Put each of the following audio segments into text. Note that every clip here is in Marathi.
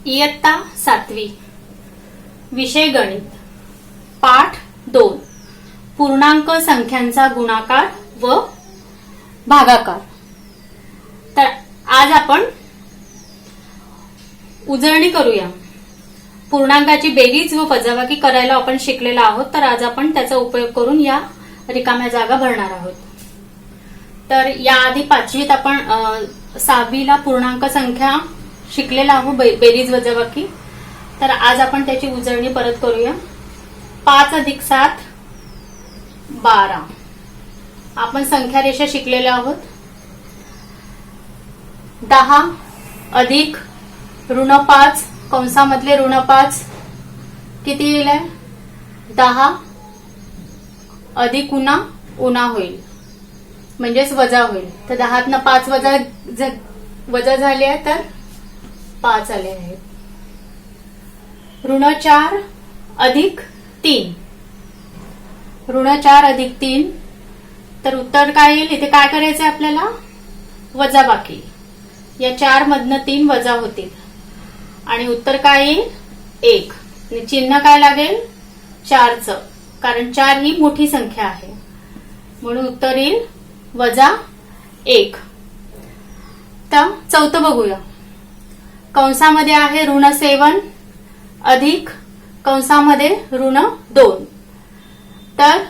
इयत्ता 7वी विषय गणित पाठ 2 पूर्णांक संख्यांचा गुणाकार व भागाकार। तर आज आपण उजळणी करूया। पूर्णांकाची बेरीज व वजाबाकी करायला आपण शिकलेलो आहोत, तर आज आपण त्याचा उपयोग करून या रिकाम्या जागा भरणार आहोत। तर याआधी 5वीत आपण 6वीला पूर्णांक संख्या शिकलेला आहोत, बेरीज वजाबाकी। तर आज आपण त्याची उजळणी परत करूया। 5 + 7 12 आपण संख्या रेषा शिकलेल्या आहोत। 10 अधिक -5 कंसामधले -5 किती येईल? 10 अधिक उना होईल, म्हणजेच वजा होईल। तर 10तनं 5 वजा झाले आहे, तर 5 आले आहेत। -4 अधिक 3 -4 अधिक 3 तर उत्तर काय येईल? इथे काय करायचंय आपल्याला? वजाबाकी। या 4 मधनं 3 वजा होतील आणि उत्तर काय येईल? 1। आणि चिन्ह काय लागेल? 4चं, कारण 4 ही मोठी संख्या आहे, म्हणून उत्तर येईल -1। तर चौथं बघूया। कंसामध्ये आहे -7 अधिक कंसामध्ये -2 तर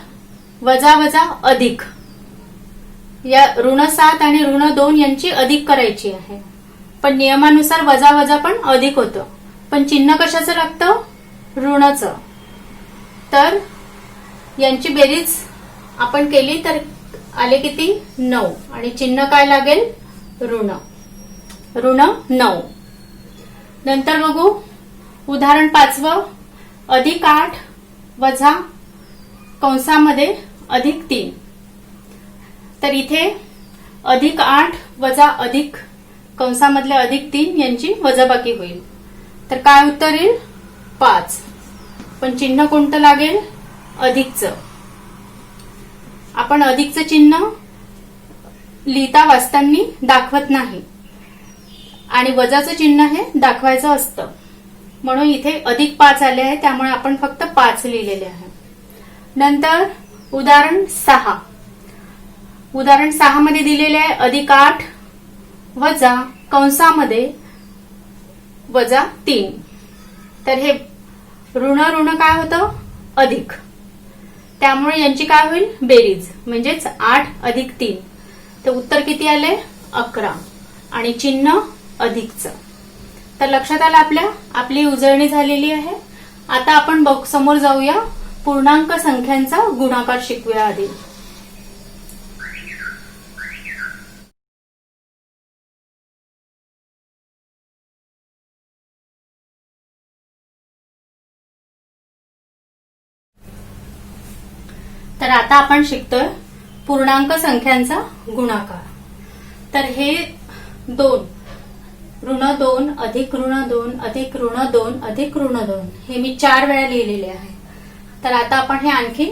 वजा वजा अधिक, या -7 आणि -2 यांची अधिक करायची आहे। पण नियमानुसार वजा वजा पण अधिक होतं, पण चिन्ह कशाचं लागतं? ऋणाचं। तर यांची बेरीज आपण केली तर आले किती? 9 आणि चिन्ह काय लागेल? ऋण 9। नंतर बघू उदाहरण 5वं। अधिक 8 वजा कंसामध्ये अधिक 3 तर इथे अधिक 8 वजा अधिक कंसामधले अधिक 3 यांची वजाबाकी होईल, तर काय उत्तर येईल? 5। पण चिन्ह कोणतं लागेल? अधिकचं। आपण अधिकचं चिन्ह लिहिता वाचताना दाखवत नाही आणि वजाचं चिन्ह हे दाखवायचं असतं, म्हणून इथे अधिक 5 आले आहे, त्यामुळे आपण फक्त 5 लिहिलेले आहे। नंतर उदाहरण 6। उदाहरण 6 मध्ये दिलेले आहे अधिक 8 वजा कंसामध्ये वजा 3 तर हे ऋण काय होतं? अधिक, त्यामुळे यांची काय होईल? बेरीज, म्हणजेच 8 अधिक 3 तर उत्तर किती आले? 11 आणि चिन्ह अधिकचं। तर लक्षात आलं आपली उजळणी झालेली आहे। आता आपण समोर जाऊया, पूर्णांक संख्यांचा गुणाकार शिकूया आधी। तर आता आपण शिकतोय पूर्णांक संख्यांचा गुणाकार। तर हे 2 -2 अधिक -2 अधिक -2 अधिक -2 हे मी 4 वेळा लिहिलेले आहे। तर आता आपण हे आणखी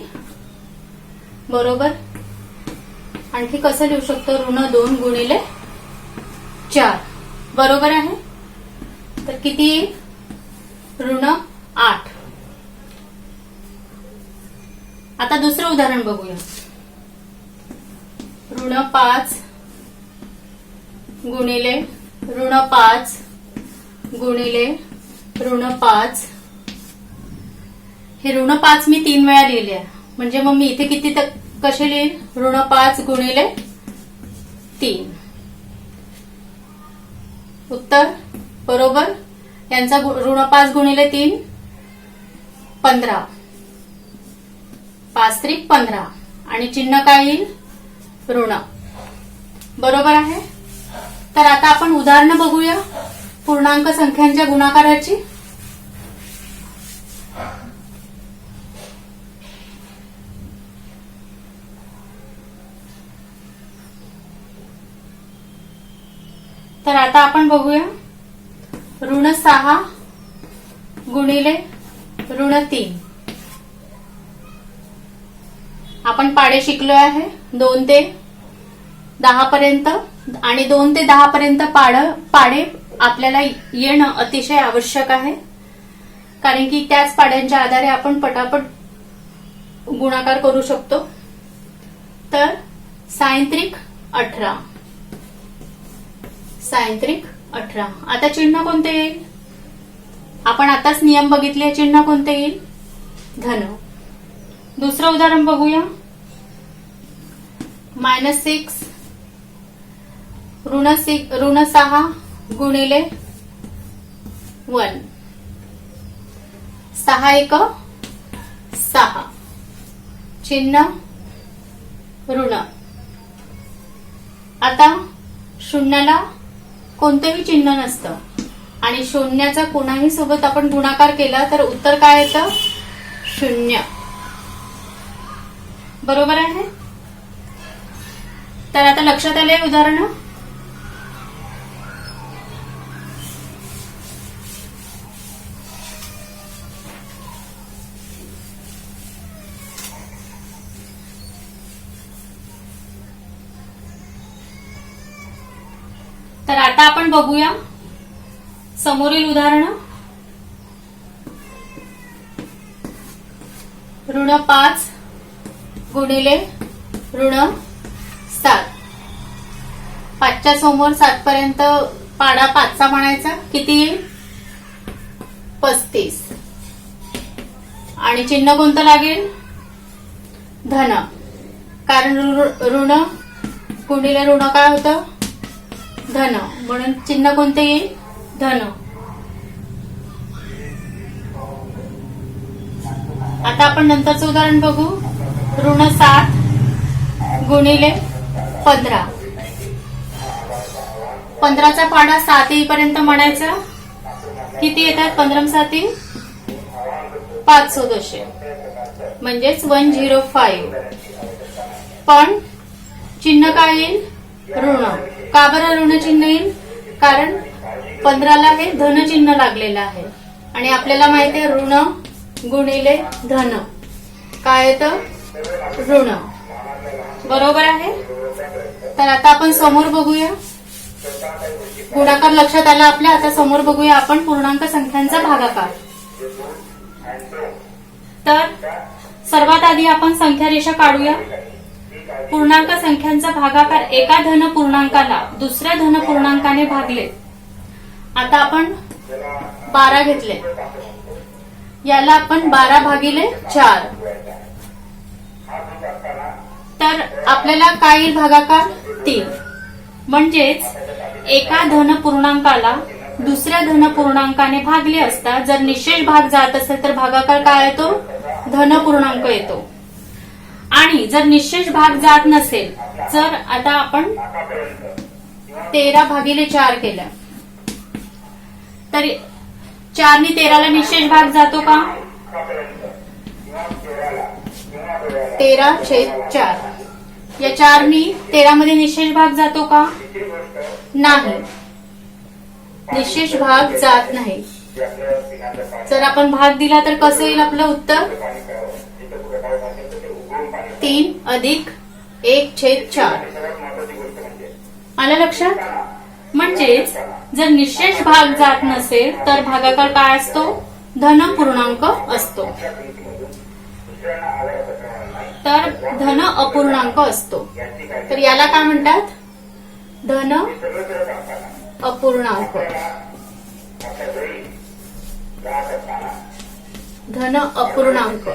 कसं लिहू शकतो? -2 गुणिले 4 बरोबर आहे। तर किती येईल? -8। आता दुसरं उदाहरण बघूया। -5 गुणिले -5 गुणिले -5 हे -5 मी 3 वेळा लिहिले आहे, म्हणजे मग मी इथे किती कसे लिहिल? -5 गुणिले 3 उत्तर बरोबर। यांचा -5 गुणिले 3 15 5 त्रिक 15 आणि चिन्ह काय येईल? ऋण बरोबर आहे। तर आता आपण उदाहरणं बघूया पूर्णांक संख्यांच्या गुणाकाराची। तर आता आपण बघूया -6 गुणिले -3 आपण पाडे शिकलो आहे 2 ते 10 पर्यंत आणि 2 ते 10 पर्यंत पाडे आपल्याला येणं अतिशय आवश्यक आहे, कारण की त्याच पाड्यांच्या आधारे आपण पटापट गुणाकार करू शकतो. तर सायंत्रिक 18. सायंत्रिक 18. आता चिन्ह कोणते येईल? आपण आताच नियम बघितले. चिन्ह कोणते येईल? धन. दुसरं उदाहरण बघूया. -6 ऋण 6 गुणिले 1. 6 एक 6. चिन्ह ऋण. आता शून्याला कोणतंही चिन्ह नसतं आणि शून्याचा कोणाही सोबत आपण गुणाकार केला तर उत्तर काय येतं? 0. बरोबर आहे. तर आता लक्षात आले उदाहरण. तर आता आपण बघूया समोरील उदाहरण. ऋण 5 गुणिले ऋण 7. 5च्या समोर 7 पर्यंत पाडा 5चा म्हणायचा. किती येईल? 35. आणि चिन्ह कोणतं लागेल? धन. कारण ऋण गुणिले ऋण काय होतं? धन. म्हणून चिन्ह कोणते येईल? धन. आता आपण नंतरचं उदाहरण बघू. ऋण 7 गुणिले 15. 15चा पाडा 7 येईपर्यंत म्हणायचा. किती येतात? 15 7 514 म्हणजेच 105. पण चिन्ह काय येईल? ऋण. का बरं ऋण चिन्ह येईल? कारण 15ला हे धन चिन्ह लागलेलं आहे आणि आपल्याला माहिती आहे ऋण गुणिले धन काय येतं? ऋण. बरोबर आहे. तर आता आपण समोर बघूया. गुणाकार लक्षात आला आपल्या. आता समोर बघूया आपण पूर्णांक संख्यांचा भागाकार. तर सर्वात आधी आपण संख्या रेषा काढूया. पूर्णांक संख्यांचा भागाकार एका धन पूर्णांकाला दुसऱ्या धन पूर्णांकाने भागले. आता आपण 12 घेतले. याला आपण 12 भागिले 4. तर आपल्याला काय येईल भागाकार? 3. म्हणजेच एका धन पूर्णांकाला दुसऱ्या धन पूर्णांकाने भागले असता जर निशेष भाग जात असेल तर भागाकार काय येतो? धन पूर्णांक येतो. आणि जर निशेष भाग जात नसेल तर आता आपण 13 भागिले 4 केलं तर 4 ने 13ला निशेष भाग जातो का? 13/4. या 4 ने 13 मध्ये निशेष भाग जातो का? नाही, निशेष भाग जात नाही. जर आपण भाग दिला तर कसं येईल आपलं उत्तर? 3 अधिक 1/4. आलं लक्षात? म्हणजेच जर निशेष भाग जात नसेल तर भागाकार काय असतो? धन पूर्णांक असतो. तर धन अपूर्णांक असतो. तर याला काय म्हणतात? धन अपूर्णांक. धन अपूर्णांक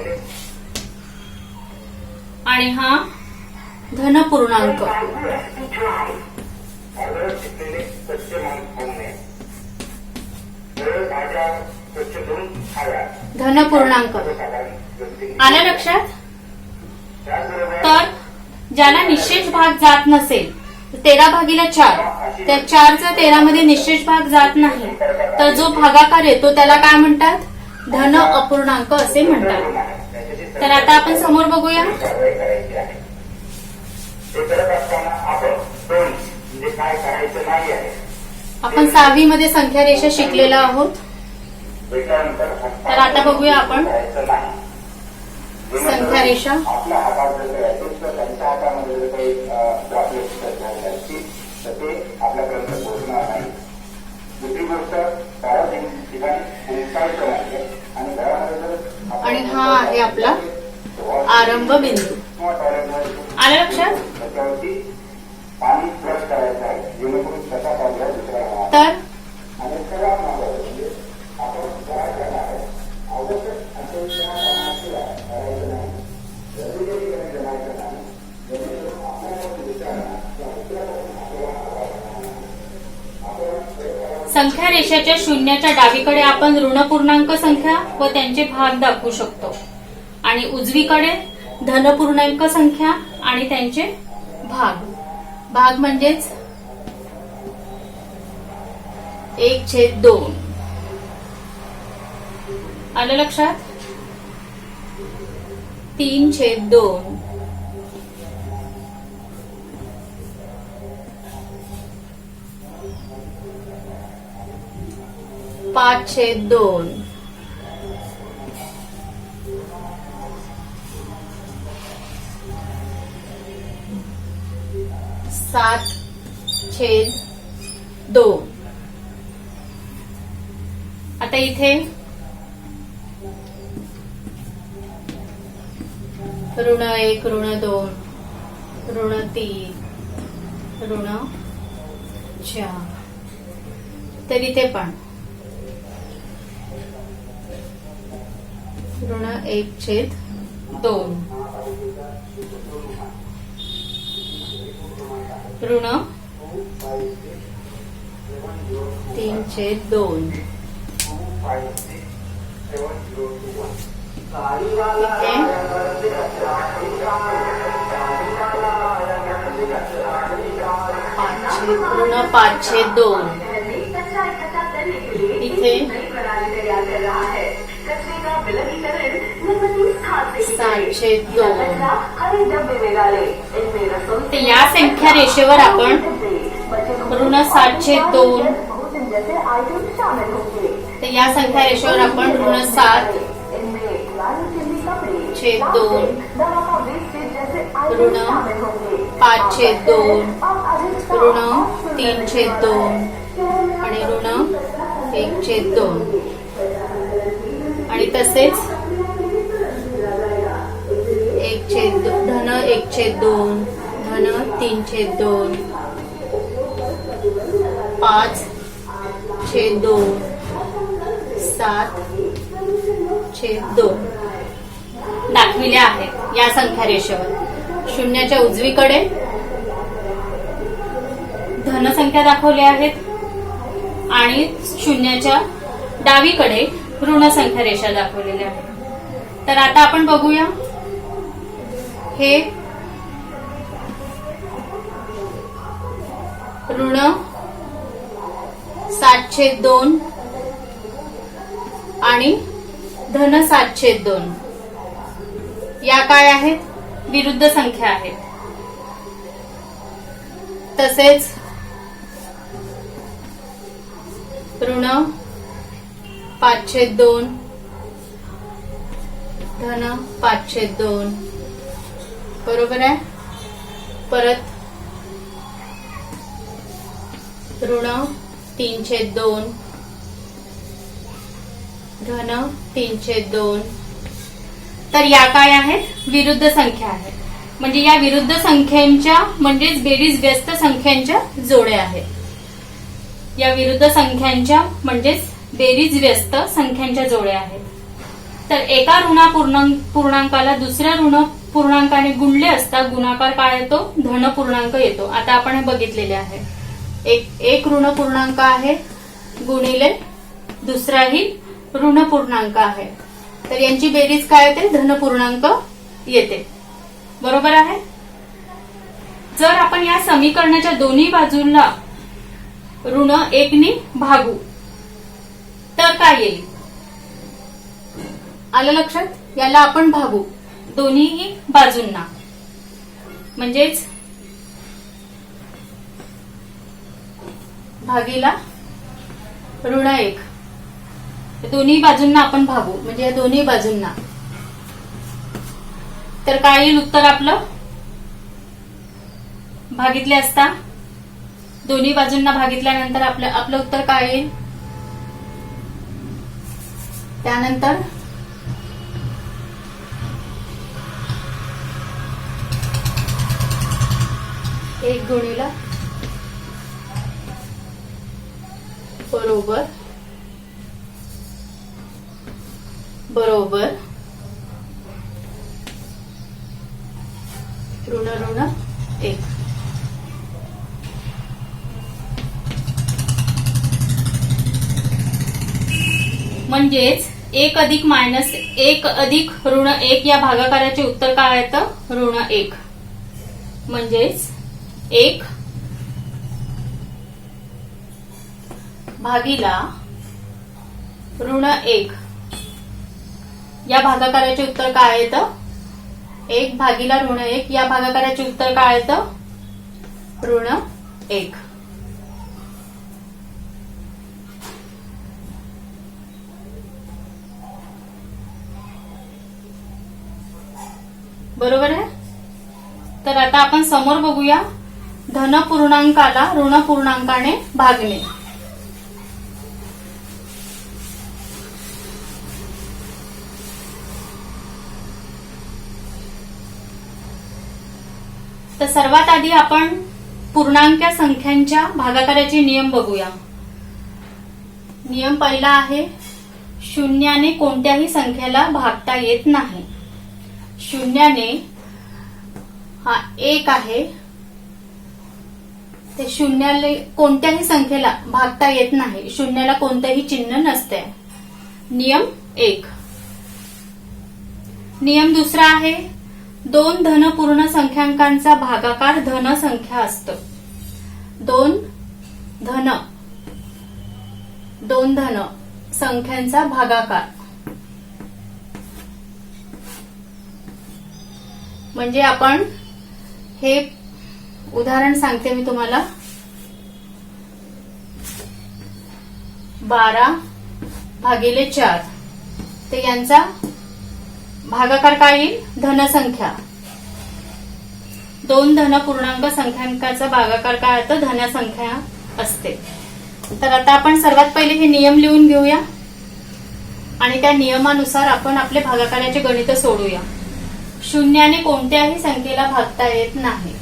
आणि हा धन पूर्णांक. धन पूर्णांक आलं लक्षात? तर ज्याला निशेष भाग जात नसेल 13/4 त्या 4चा 13 मध्ये निशेष भाग जात नाही तर जो भागाकार येतो त्याला काय म्हणतात? धन अपूर्णांक असे म्हणतात. तर आता आपण समोर बघूया. आपण 6वी मध्ये संख्या रेषा शिकलेलो आहोत. तर आता बघूया आपण संख्या रेषा. आपल्यापर्यंत पोहोचणार नाही. दुसरी हा आहे आपला आरंभ बिंदू. आलं लक्षात? तर संख्या रेषेच्या शून्याच्या डावीकडे आपण ऋण पूर्णांक संख्या व त्यांचे भाग दाखवू शकतो आणि उजवीकडे धन पूर्णांक संख्या आणि त्यांचे भाग. भाग म्हणजेच 1/2. आलं लक्षात? 3/2. 5/2. 7/2. आता इथे ऋण 1, ऋण 2, ऋण 3, ऋण 4. तर इथे पण ऋण 1/2, ऋण 3/2. ऋण 5/2. इथे 7/2. तर या संख्या रेषेवर आपण ऋण 7/2. तर या संख्या रेषेवर आपण ऋण 7/2, ऋण 5/2, ऋण 3/2 आणि ऋण 1/2 आणि तसेच 1/2, धन 1/2, धन 3/2, 5/2, 7/2 दाखविल्या आहेत या संख्या रेषेवर. शून्याच्या उजवीकडे धन संख्या दाखवल्या आहेत आणि शून्याच्या डावीकडे ऋण संख्या रेषा दाखवलेल्या आहेत. तर आता आपण बघूया हे ऋण 7/2 आणि धन 7/2 या काय आहेत? विरुद्ध संख्या आहेत. तसेच ऋण 5/2, धन 5/2 बरोबर आहे. परत ऋण 3/2, धन 3/2. तर या काय आहेत? विरुद्ध संख्या आहेत. म्हणजे या विरुद्ध संख्यांच्या म्हणजेच बेरीज व्यस्त संख्यांच्या जोड्या आहेत. या विरुद्ध संख्यांच्या म्हणजेच बेरीज व्यस्त संख्यांच्या जोड्या आहेत. तर एका ऋण पूर्णांकाला दुसऱ्या ऋण पूर्णांकाने गुणले असता गुणाकार काय येतो? धन पूर्णांक येतो. आता आपण हे बघितलेले आहे. एक ऋण पूर्णांक आहे गुणिले दुसराही ऋण पूर्णांक आहे. तर यांची बेरीज काय येते? धन पूर्णांक येते. बरोबर आहे. जर आपण या समीकरणाच्या दोन्ही बाजूला ऋण 1 ने भागू तर काय येईल? आलं लक्षात? याला आपण भागू दोन्हीही बाजूंना. म्हणजेच भागीला ऋण 1 दोन्ही बाजूंना आपण भागू म्हणजे या दोन्ही बाजूंना. तर काय येईल उत्तर आपलं? भागितले असता दोन्ही बाजूंना भागितल्यानंतर आपलं उत्तर काय येईल? त्यानंतर 1 गुणिले बरोबर बरोबर ऋण ऋण 1. म्हणजेच 1 अधिक मायनस 1 अधिक ऋण 1 या भागाकाराचे उत्तर काय येतं? ऋण 1. म्हणजेच 1 भागिला ऋण 1 या भागाकाराचे उत्तर काय येतं? 1 भागिला ऋण 1 या भागाकाराचे उत्तर काय येतं? ऋण 1. बरोबर आहे. तर आता आपण समोर बघूया धन पूर्णांकाला ऋण पूर्णांकाने भागणे. तर सर्वात आधी आपण पूर्णांक संख्यांच्या भागाकाराचे नियम बघूया. नियम पहिला आहे शून्याने कोणत्याही संख्येला भागता येत नाही. शून्याने हा 1 आहे ते शून्याला कोणत्याही संख्येला भागता येत नाही. शून्याला कोणतेही चिन्ह नसते. नियम 1. नियम दुसरा आहे 2 धन पूर्ण संख्यांकांचा भागाकार धन संख्या असतो. 2 धन संख्यांचा भागाकार म्हणजे आपण हे उदाहरण सांगते मी तुम्हाला. 12/4 ते यांचा भागाकार काय येईल? धनसंख्या. 2 धन पूर्णांक संख्यांकाचा भागाकार काय होतं? धनसंख्या असते. तर आता आपण सर्वात पहिले हे नियम लिहून घेऊया आणि त्या नियमानुसार आपण आपले भागाकाराचे गणित सोडूया. शून्याने कोणत्याही संख्येला भागता येत नाही.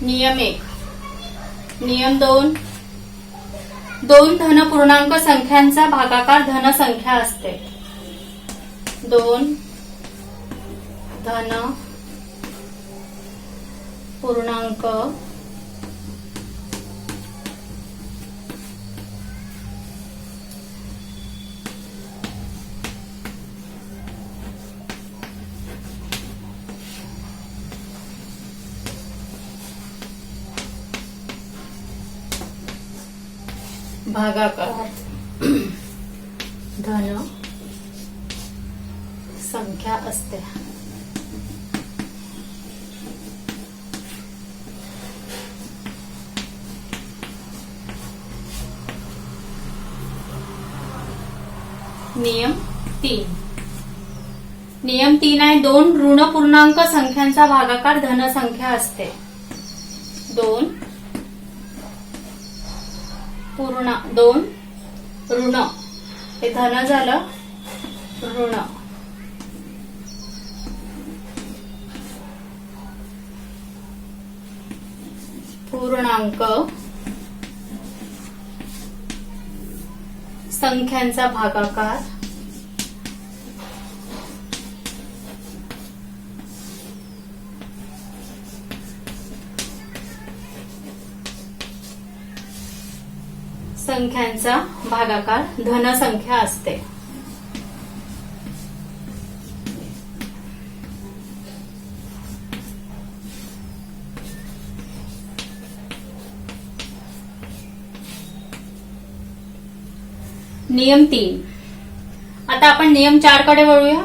नियम 1. नियम 2. 2 धन पूर्णांक संख्यांचा भागाकार धन संख्या असते. 2 धन पूर्णांक भागाकार धन संख्या असते. नियम 3. नियम 3 आहे 2 ऋण पूर्णांक संख्यांचा भागाकार धन संख्या असते. 2 ऋण हे धन झालं ऋण पूर्णांक संख्यांचा भागाकार संख्यांचा भागाकार धनसंख्या असते. नियम 3. आता आपण नियम 4 कडे वळूया.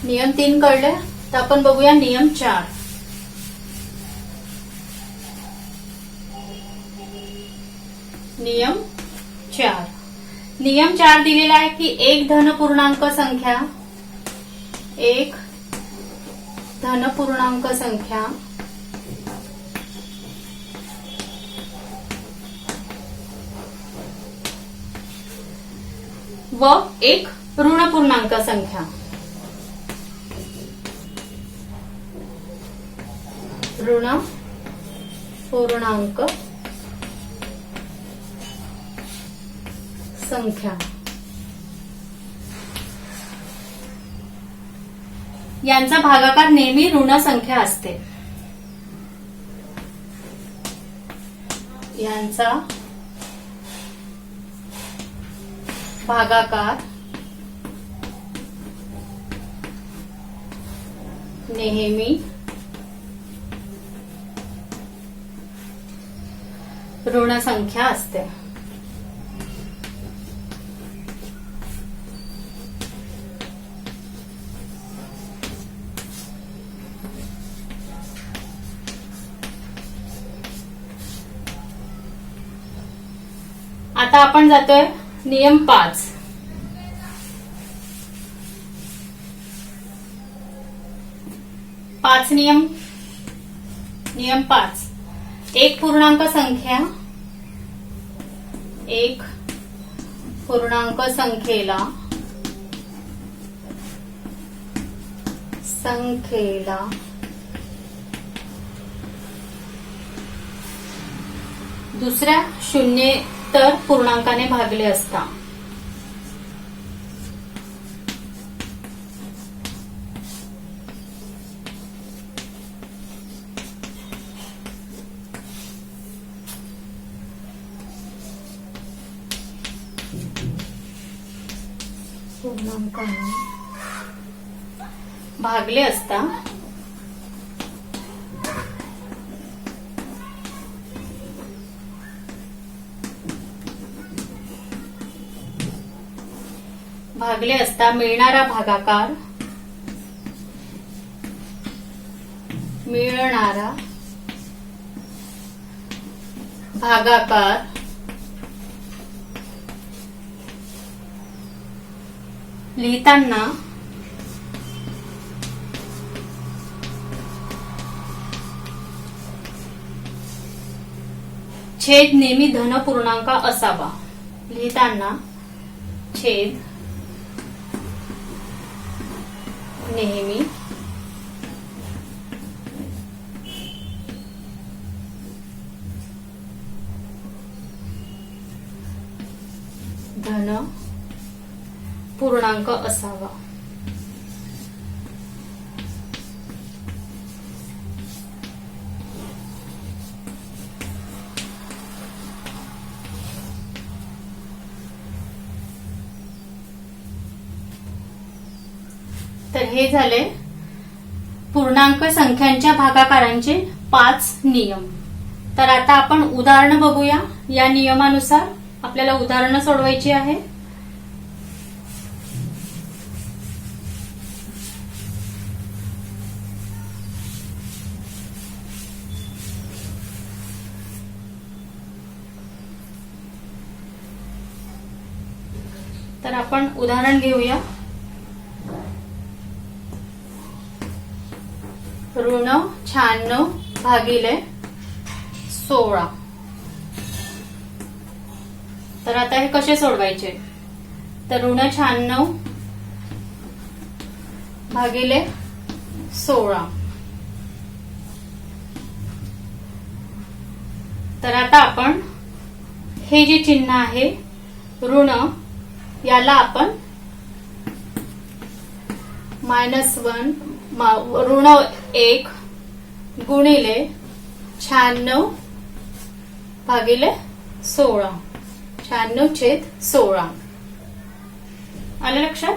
नियम 3 कळले तर आपण बघूया नियम 4. नियम 4. नियम 4 दिलेला आहे की एक धनपूर्णांक संख्या व एक ऋणपूर्णांक संख्या यांचा भागाकार नेहमी ऋण संख्या असते. यांचा भागाकार नेहमी ऋण संख्या असते. आता आपण जातोय नियम 5. नियम 5. एक पूर्णांक संख्येला दुसऱ्या शून्येतर पूर्णांकाने भागले असता मिळणारा भागाकार लिहिताना छेद नेहमी धनपूर्णांक असावा. छेद नेहमी धन पूर्णांक असावा. तर हे झाले पूर्णांक संख्यांच्या भागाकारांचे 5 नियम. तर आता आपण उदाहरण बघूया. या नियमानुसार आपल्याला उदाहरणं सोडवायची आहे. तर आपण उदाहरण घेऊया. ऋण 96 भागिले 16. तर आता हे कसे सोडवायचे. तर ऋण 96 भागिले 16. तर आता आपण हे जे चिन्ह आहे ऋण याला आपण -1 ऋण 1 गुणिले 96 भागिले 16. 96/16 आलं लक्षात.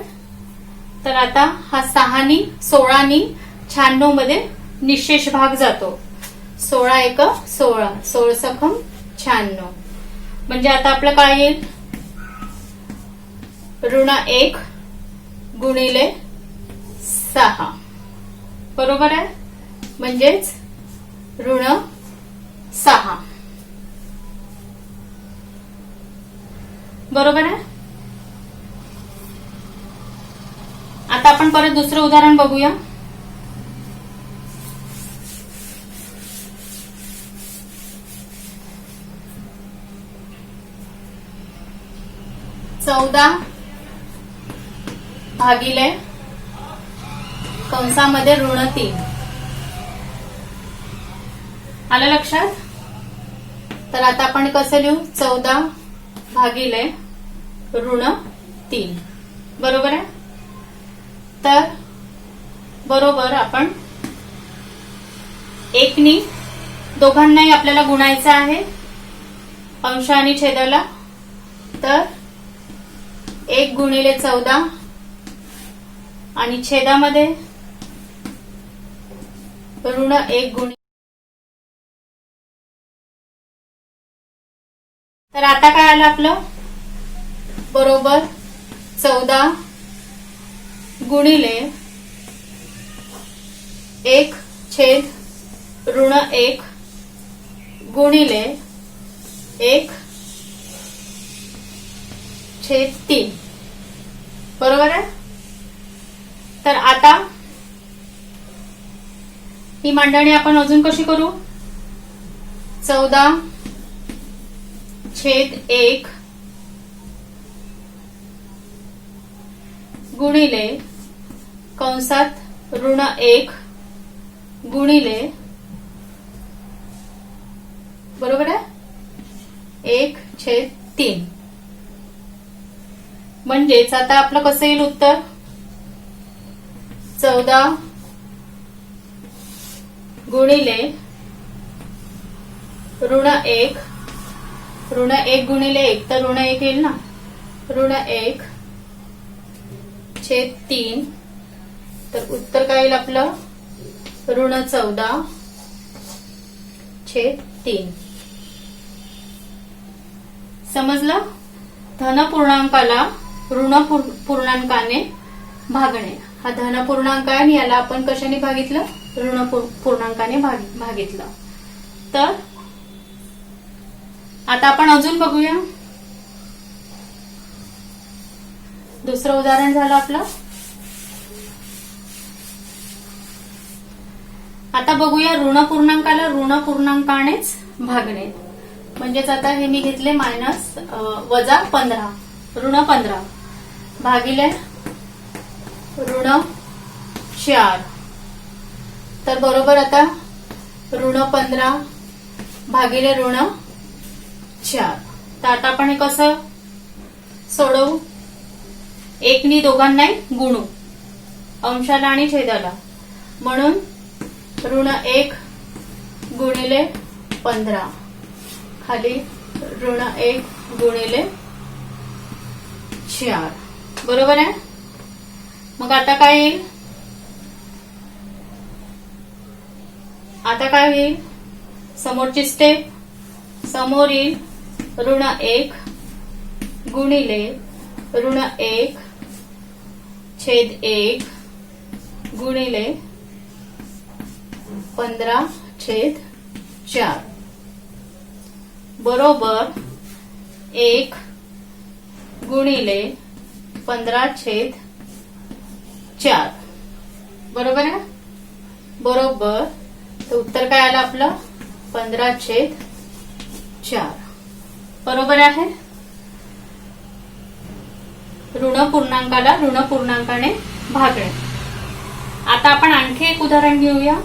तर आता हा 6 नी 16 नी 96 मध्ये निशेष भाग जातो. 16 एक 16, 16 सखम 96. म्हणजे आता आपलं काय येईल, ऋण 1 गुणिले 6. बरोबर आहे, म्हणजेच ऋण 6. बरोबर आहे. आता आपण परत दुसरं उदाहरण बघूया. चौदा भागिले कंसामध्ये ऋण 3. आलं लक्षात. तर आता आपण कसं लिहू, 14 भागिले ऋण 3. बरोबर आहे. तर बरोबर आपण 1नी दोघांनाही आपल्याला गुणायचं आहे, अंश आणि छेदाला. तर 1 गुणिले 14 आणि छेदामध्ये ऋण 1 गुणिले. तर आता काय आलं आपलं, बरोबर 14 गुणिले 1 छेद ऋण 1 गुणिले 1 छेद 3. बरोबर आहे. तर आता ही मांडणी आपण अजून कशी करू, 14 छेद 1 गुणिले कंसात ऋण 1 गुणिले, बरोबर आहे, 1 छेद 3. म्हणजेच आता आपलं कसं येईल उत्तर, 14 गुणिले ऋण 1, ऋण 1 गुणिले 1 तर ऋण 1 येईल ना, ऋण 1 छेद 3. तर उत्तर काय येईल आपलं, ऋण 14 छेद 3. समजलं. धन पूर्णांकाला ऋण पूर्णांकाने भागणे. हा धन पूर्णांक आहे आणि याला आपण कशाने भागितलं, ऋण पूर्णांकाने भागितलं. तर आता आपण अजून बघूया. दुसरं उदाहरण झालं आपलं. आता बघूया ऋण पूर्णांकाला ऋण पूर्णांकानेच भागणे. म्हणजेच आता हे मी घेतले मायनस वजा 15, ऋण 15 भागिले ऋण 4. तर बरोबर आता ऋण 15 भागिले ऋण 4. तर आता आपण हे कसं सोडवू, 1नी दोघांनाही गुणू, अंशाला आणि छेदाला. म्हणून ऋण 1 गुणिले 15 खाली ऋण 1 गुणिले 4. बरोबर आहे. मग आता काय येईल, आता काय होईल, समोरची स्टेप, समोर येईल ऋण 1 गुणिले ऋण 1 छेद 1 गुणिले 15 छेद 4 बरोबर 1 गुणिले 15 छेद 4. बरोबर आहे. बरोबर. तर उत्तर काय आलं आपलं, 15 छेद 4. बरोबर आहे. ऋण पूर्णांकाला ऋण पूर्णांकाने भागणे. आता आपण आणखी एक उदाहरण घेऊया.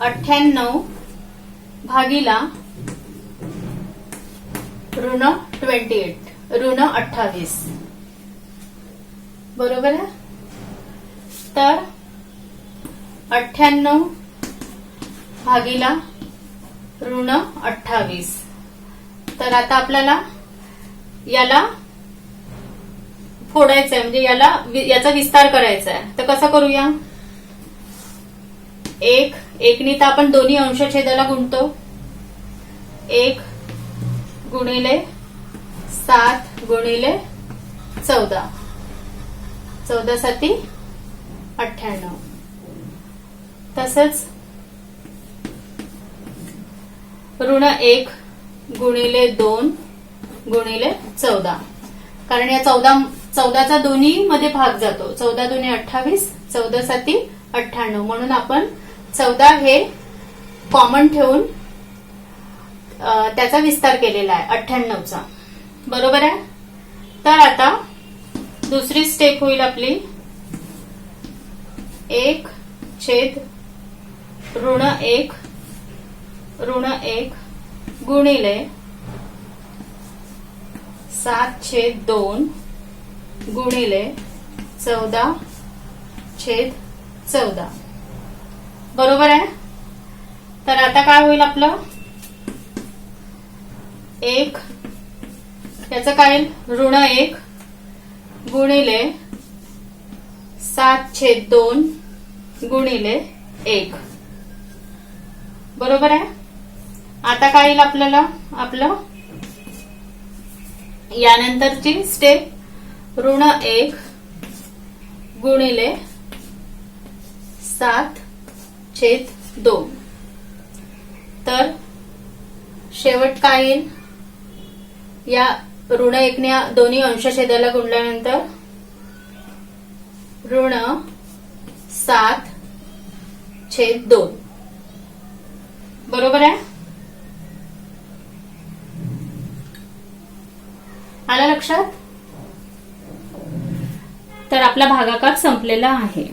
$98 भागीला ऋण 28, ऋण 28. बरोबर आहे. तर 98 भागीला ऋण 28. तर आता आपल्याला याला फोडायचं आहे, म्हणजे याचा विस्तार करायचा आहे. तर कसं करूया? 1 तर आपण दोन्ही अंशछेदाला गुणतो. 1 गुणिले 7 गुणिले 14, 14 साती 98. तसंच ऋण 1 गुणिले 2 गुणिले 14, कारण या 14चा दोन्ही मध्ये भाग जातो. 14 दुने 28, 14 साती 98, म्हणून आपण 14 हे कॉमन ठेवून त्याचा विस्तार केलेला आहे 98चा. बरोबर आहे. तर आता दुसरी स्टेप होईल आपली 1 छेद ऋण 1 गुणिले 7/2 गुणिले 14/14. बरोबर आहे. तर आता काय होईल आपलं? 1 याचं काय येईल? ऋण 1 गुणिले 7/2 गुणिले 1. बरोबर आहे. आता काय येईल आपल्याला? आपलं यानंतरची स्टेप ऋण 1 गुणिले 7/2. तर शेवट काय येईल? या ऋण 1 ने दोन्ही अंशछेदाला गुणल्यानंतर ऋण 7/2. बरोबर आहे. आलं लक्षात? तर आपला भागाकार संपलेला आहे.